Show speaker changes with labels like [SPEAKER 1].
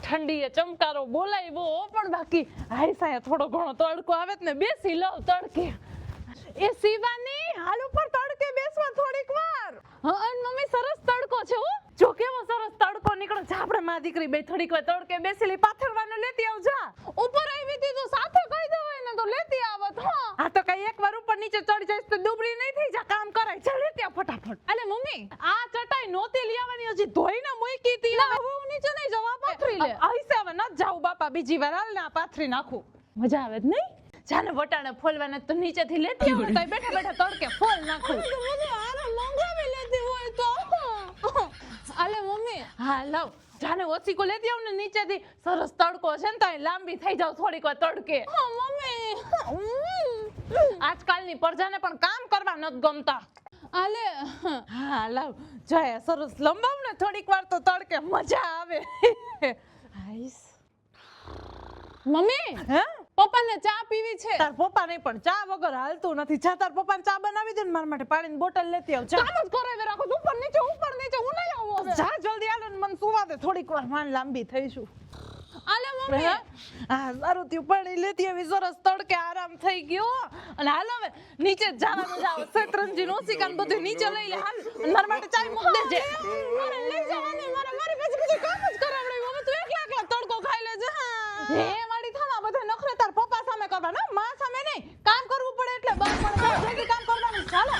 [SPEAKER 1] ઠંડીએ ચમકારો બોલાવ્યો પણ બાકી હાય સાયા થોડો ઘણો તડકો આવે ને બેસી લઉં તડકે. એ શિવાની હાલ ઉપર તડકે બેસવા થોડીક વાર. હા અને મમ્મી સરસ તડકો છે હો. જો કેવો સરસ તડકો નીકળે છે. આપણે માં દીકરી બે થોડીક વાર તડકે બેસેલી પાથરવાનું લેતી આવજા. ઉપર આવી હતી તો સાથે કહી દેવાય ને તો લેતી આવત. હા તો કઈ એકવાર ઉપર નીચે ચડી જઈશ તો દુબળી નહીં થઈ જા. કામ કરાય છે લેતી આવ ફટાફટ. અલે મમ્મી આ ચટાઈ નોતી લેવાની હજી ધોઈને મૂકી હતી. હવે હું નીચે નહીં જવા પાથરી લે. આઈસે હવે ન જાવ બાપા બીજી વાર હાલ ને પાથરી નાખું. મજા આવે જ નહીં. જાને વટાણે ફોલવાના તો નીચેથી લેતી આવો તો બેઠા બેઠા તડકે ફોલ નાખું. મને આરામ મંગાવી લેતી હોય તો. આલે મમ્મી હા લાવ જાને ઓસીકો લેતી આવ ને નીચેથી સરસ તડકો છે ને તો લાંબી થઈ જાવ થોડીક વાર તડકે. મમ્મી આજકાલની પ્રજાને પણ કામ કરવા નથી ગમતા. આલે હા લાવ જાય સરસ લંબાવ ને થોડીક વાર તો તડકે મજા આવે. આઈસ મમ્મી હે પપ્પાને ચા પીવી છે. તાર પપ્પા નહીં પણ ચા વગર હાલતું નથી. જા તાર પપ્પાને ચા બનાવી દે ને મારા માટે પાણીની બોટલ લેતી આવ. ચા જ કરાવે રાખો ઉપર નીચે હું નહીં આવું હવે. જા જલ્દી આલો ને મને સુવા દે થોડીક વાર માન લાંબી થઈશું. આલે મમ્મી હા સારું થયું પાણી લેતી આવી સરસ તડકે આરામ થઈ ગયો. અને હાલ હવે નીચે જવાનું જાવ શેતરંજી નોસિકાન બધું નીચે લઈ લે હાલ મારા માટે ચા મૂક દેજે. મારે લઈ જવાની મારે પછી કામ જ કરાવડે. હવે તું એકલા તડકો ખાઈ લેજે. હે મારી થામા બધા નખરે તાર પપ્પા સામે કરવાના માં સામે નહીં. કામ કરવું પડે એટલે બસ પણ જલ્દી કામ કરવાનું. ચાલો